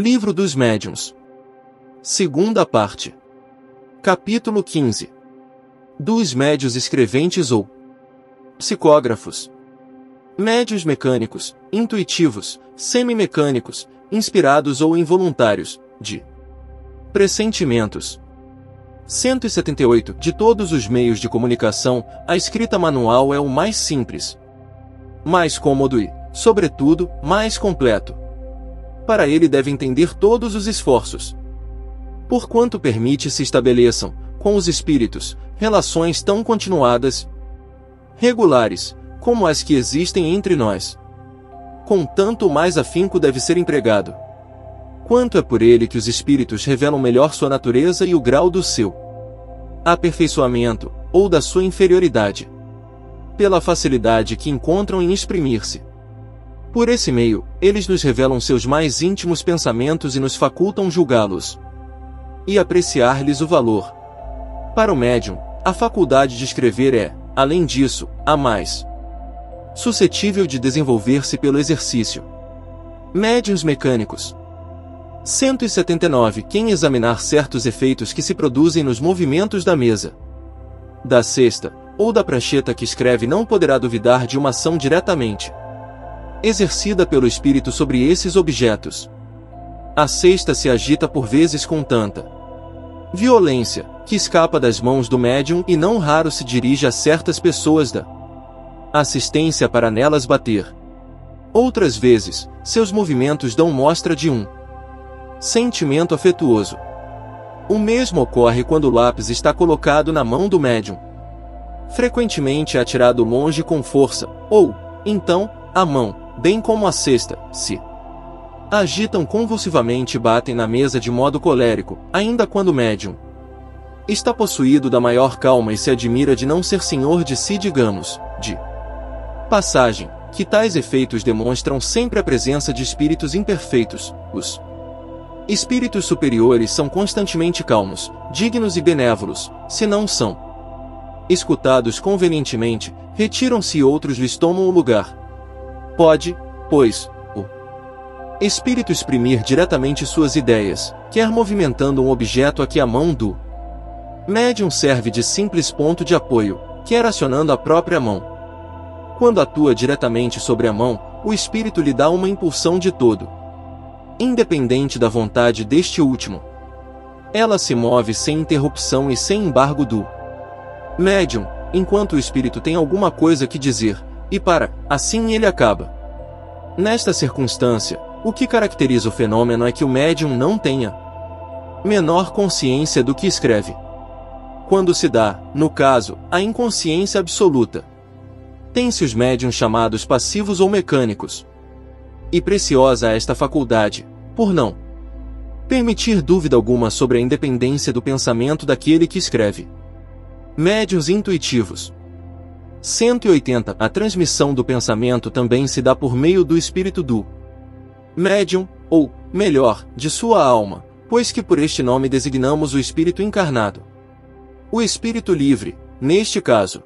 Livro dos Médiuns. Segunda parte. Capítulo 15. Dos médiuns escreventes ou psicógrafos. Médiuns mecânicos, intuitivos, semimecânicos, inspirados ou involuntários, de pressentimentos. 178. De todos os meios de comunicação, a escrita manual é o mais simples, mais cômodo e, sobretudo, mais completo. Para ele deve entender todos os esforços, porquanto permite se estabeleçam, com os espíritos, relações tão continuadas, regulares, como as que existem entre nós. Com tanto mais afinco deve ser empregado, quanto é por ele que os espíritos revelam melhor sua natureza e o grau do seu aperfeiçoamento, ou da sua inferioridade, pela facilidade que encontram em exprimir-se. Por esse meio, eles nos revelam seus mais íntimos pensamentos e nos facultam julgá-los e apreciar-lhes o valor. Para o médium, a faculdade de escrever é, além disso, a mais suscetível de desenvolver-se pelo exercício. Médiuns mecânicos. 179. Quem examinar certos efeitos que se produzem nos movimentos da mesa, da cesta, ou da prancheta que escreve não poderá duvidar de uma ação diretamente exercida pelo espírito sobre esses objetos. A cesta se agita por vezes com tanta violência, que escapa das mãos do médium e não raro se dirige a certas pessoas da assistência para nelas bater. Outras vezes, seus movimentos dão mostra de um sentimento afetuoso. O mesmo ocorre quando o lápis está colocado na mão do médium. Frequentemente é atirado longe com força, ou, então, a mão, bem como a cesta, se agitam convulsivamente e batem na mesa de modo colérico, ainda quando o médium está possuído da maior calma e se admira de não ser senhor de si, digamos, de passagem, que tais efeitos demonstram sempre a presença de espíritos imperfeitos. Os espíritos superiores são constantemente calmos, dignos e benévolos, se não são escutados convenientemente, retiram-se e outros lhes tomam o lugar. Pode, pois, o espírito exprimir diretamente suas ideias, quer movimentando um objeto a que a mão do médium serve de simples ponto de apoio, quer acionando a própria mão. Quando atua diretamente sobre a mão, o espírito lhe dá uma impulsão de todo independente da vontade deste último. Ela se move sem interrupção e sem embargo do médium, enquanto o espírito tem alguma coisa que dizer, e assim ele acaba. Nesta circunstância, o que caracteriza o fenômeno é que o médium não tenha menor consciência do que escreve. Quando se dá, no caso, a inconsciência absoluta, tem-se os médiuns chamados passivos ou mecânicos. E preciosa é esta faculdade, por não permitir dúvida alguma sobre a independência do pensamento daquele que escreve. Médiuns intuitivos. 180. A transmissão do pensamento também se dá por meio do espírito do médium, ou, melhor, de sua alma, pois que por este nome designamos o espírito encarnado. O espírito livre, neste caso,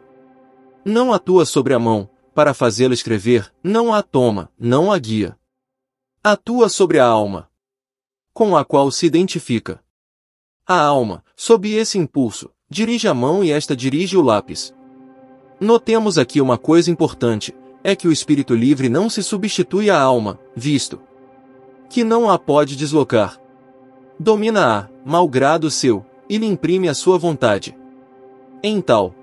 não atua sobre a mão, para fazê-la escrever, não a toma, não a guia. Atua sobre a alma, com a qual se identifica. A alma, sob esse impulso, dirige a mão e esta dirige o lápis. Notemos aqui uma coisa importante, é que o espírito livre não se substitui à alma, visto que não a pode deslocar. Domina-a, malgrado seu, e lhe imprime a sua vontade. Em tal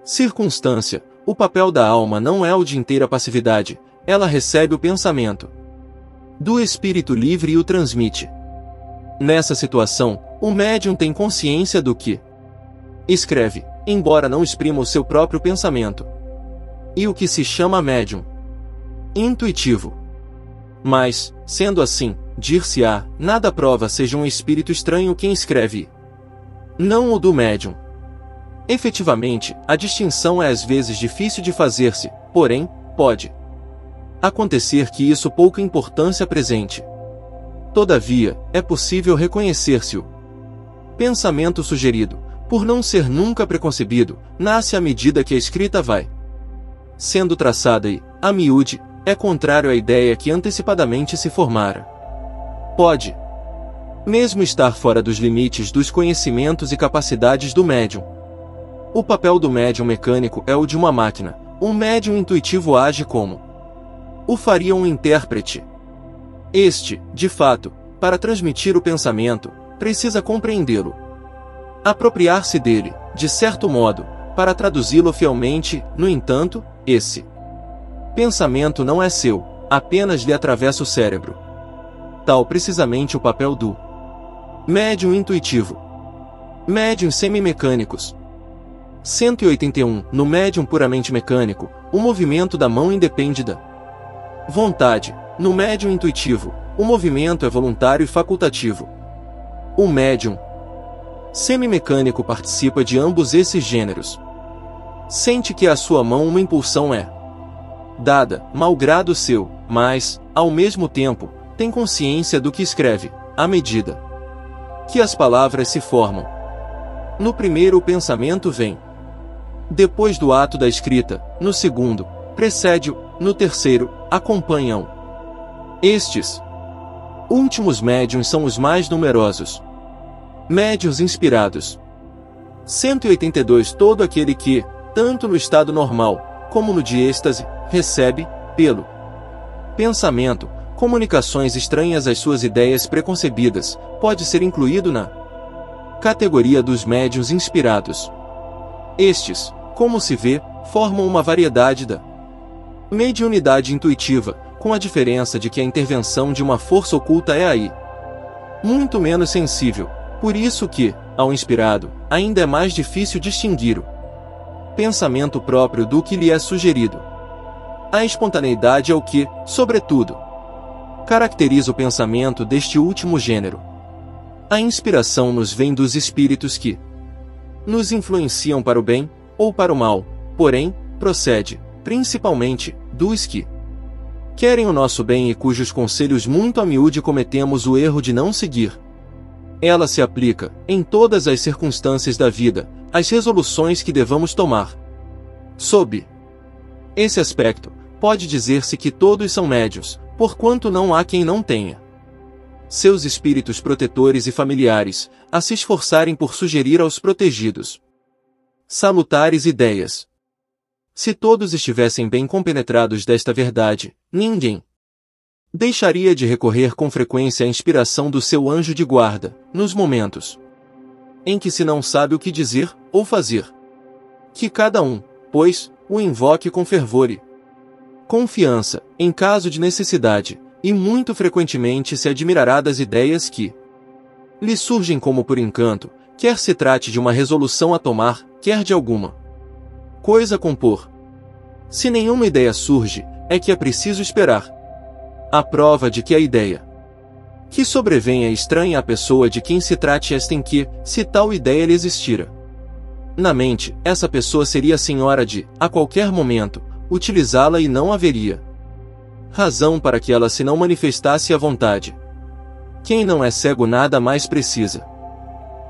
circunstância, o papel da alma não é o de inteira passividade, ela recebe o pensamento do espírito livre e o transmite. Nessa situação, o médium tem consciência do que escreve, embora não exprima o seu próprio pensamento. E o que se chama médium intuitivo. Mas, sendo assim, dir-se-á, nada prova seja um espírito estranho quem escreve, não o do médium. Efetivamente, a distinção é às vezes difícil de fazer-se, porém, pode acontecer que isso pouca importância apresente. Todavia, é possível reconhecer-se o pensamento sugerido, por não ser nunca preconcebido, nasce à medida que a escrita vai sendo traçada e, a miúde, é contrário à ideia que antecipadamente se formara. pode mesmo estar fora dos limites dos conhecimentos e capacidades do médium. O papel do médium mecânico é o de uma máquina. Um médium intuitivo age como o faria um intérprete. Este, de fato, para transmitir o pensamento, precisa compreendê-lo, apropriar-se dele, de certo modo, para traduzi-lo fielmente. No entanto, esse pensamento não é seu, apenas lhe atravessa o cérebro. Tal precisamente o papel do médium intuitivo. Médiuns semimecânicos. 181. No médium puramente mecânico, o movimento da mão independe da vontade. No médium intuitivo, o movimento é voluntário e facultativo. O médium semimecânico participa de ambos esses gêneros. Sente que à sua mão uma impulsão é dada, malgrado seu, mas, ao mesmo tempo, tem consciência do que escreve, à medida que as palavras se formam. No primeiro, o pensamento vem depois do ato da escrita, no segundo, precede-o, no terceiro, acompanham. Estes últimos médiuns são os mais numerosos. Médiuns inspirados. 182. Todo aquele que, tanto no estado normal, como no de êxtase, recebe, pelo pensamento, comunicações estranhas às suas ideias preconcebidas, pode ser incluído na categoria dos médiuns inspirados. Estes, como se vê, formam uma variedade da mediunidade intuitiva, com a diferença de que a intervenção de uma força oculta é aí muito menos sensível, por isso que, ao inspirado, ainda é mais difícil distinguir o pensamento próprio do que lhe é sugerido. A espontaneidade é o que, sobretudo, caracteriza o pensamento deste último gênero. A inspiração nos vem dos espíritos que nos influenciam para o bem ou para o mal, porém, procede, principalmente, dos que querem o nosso bem e cujos conselhos muito a miúde cometemos o erro de não seguir. Ela se aplica, em todas as circunstâncias da vida, às resoluções que devamos tomar. Sob esse aspecto, pode dizer-se que todos são médiuns, porquanto não há quem não tenha seus espíritos protetores e familiares, a se esforçarem por sugerir aos protegidos salutares ideias. Se todos estivessem bem compenetrados desta verdade, ninguém deixaria de recorrer com frequência à inspiração do seu anjo de guarda, nos momentos em que se não sabe o que dizer ou fazer. Que cada um, pois, o invoque com fervor e confiança, em caso de necessidade, e muito frequentemente se admirará das ideias que lhe surgem como por encanto, quer se trate de uma resolução a tomar, quer de alguma coisa a compor. Se nenhuma ideia surge, é que é preciso esperar a prova de que a ideia que sobrevém é estranha à pessoa de quem se trate esta em que, se tal ideia lhe existira na mente, essa pessoa seria senhora de, a qualquer momento, utilizá-la e não haveria razão para que ela se não manifestasse à vontade. Quem não é cego nada mais precisa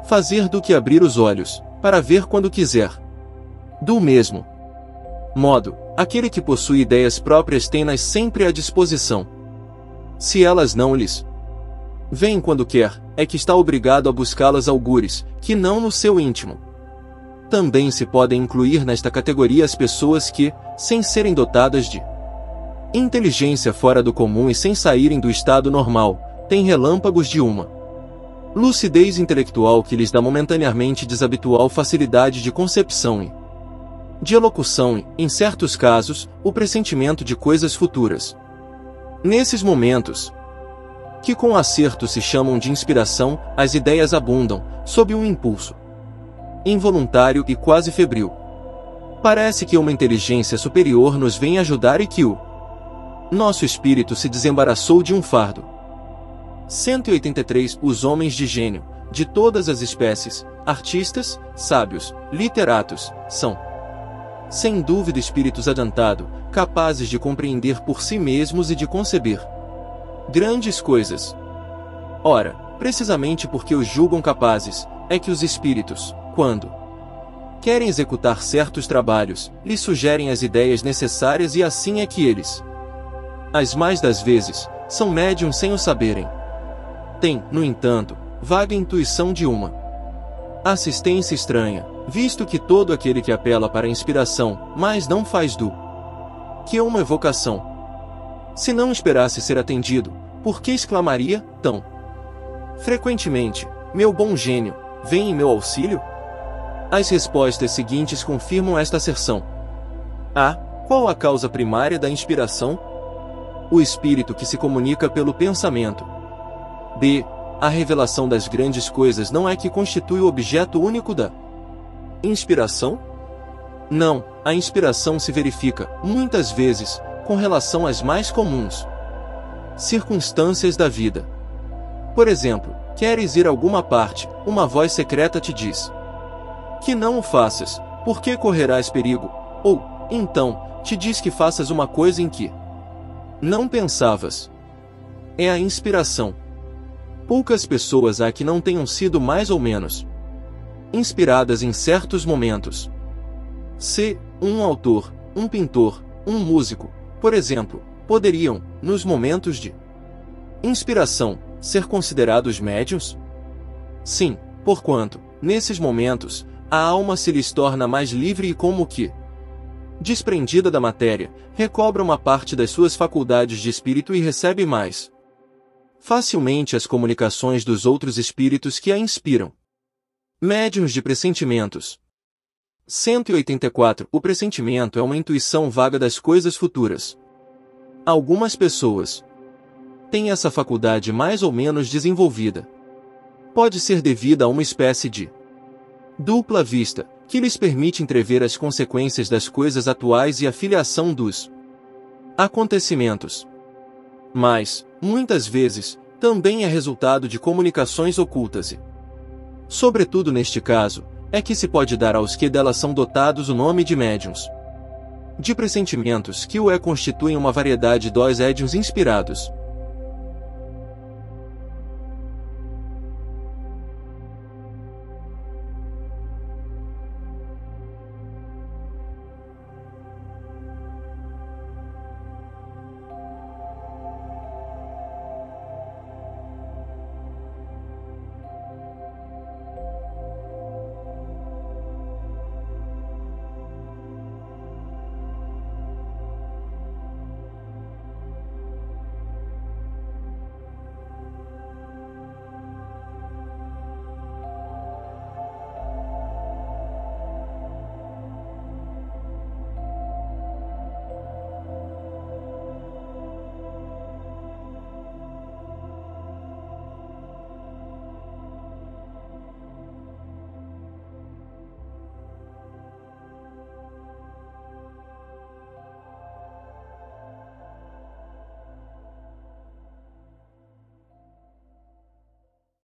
fazer do que abrir os olhos, para ver quando quiser. Do mesmo modo, aquele que possui ideias próprias tem-nas sempre à disposição. Se elas não lhes vêm quando quer, é que está obrigado a buscá-las algures, que não no seu íntimo. Também se podem incluir nesta categoria as pessoas que, sem serem dotadas de inteligência fora do comum e sem saírem do estado normal, têm relâmpagos de uma lucidez intelectual que lhes dá momentaneamente desabitual facilidade de concepção e de elocução e, em certos casos, o pressentimento de coisas futuras. Nesses momentos, que com acerto se chamam de inspiração, as ideias abundam, sob um impulso involuntário e quase febril. Parece que uma inteligência superior nos vem ajudar e que o nosso espírito se desembaraçou de um fardo. 183. Os homens de gênio, de todas as espécies, artistas, sábios, literatos, são, sem dúvida, espíritos adiantados, capazes de compreender por si mesmos e de conceber grandes coisas. Ora, precisamente porque os julgam capazes, é que os espíritos, quando querem executar certos trabalhos, lhes sugerem as ideias necessárias e assim é que eles, as mais das vezes, são médiuns sem o saberem. tem, no entanto, vaga intuição de uma assistência estranha, visto que todo aquele que apela para a inspiração, mas não faz do que uma evocação. Se não esperasse ser atendido, por que exclamaria, tão frequentemente, meu bom gênio, vem em meu auxílio? As respostas seguintes confirmam esta asserção. A. Qual a causa primária da inspiração? O espírito que se comunica pelo pensamento. B. A revelação das grandes coisas não é que constitui o objeto único da inspiração? Não, a inspiração se verifica, muitas vezes, com relação às mais comuns circunstâncias da vida. Por exemplo, queres ir a alguma parte, uma voz secreta te diz que não o faças, porque correrás perigo, ou, então, te diz que faças uma coisa em que não pensavas. É a inspiração. Poucas pessoas há que não tenham sido mais ou menos inspiradas em certos momentos. Se um autor, um pintor, um músico, por exemplo, poderiam, nos momentos de inspiração, ser considerados médiuns? Sim, porquanto, nesses momentos, a alma se lhes torna mais livre e como que, desprendida da matéria, recobra uma parte das suas faculdades de espírito e recebe mais facilmente as comunicações dos outros espíritos que a inspiram. Médiuns de pressentimentos. 184. O pressentimento é uma intuição vaga das coisas futuras. Algumas pessoas têm essa faculdade mais ou menos desenvolvida. Pode ser devida a uma espécie de dupla vista, que lhes permite entrever as consequências das coisas atuais e a filiação dos acontecimentos. Mas, muitas vezes, também é resultado de comunicações ocultas e, sobretudo neste caso, é que se pode dar aos que delas são dotados o nome de médiuns de pressentimentos que constituem uma variedade dos médiuns inspirados.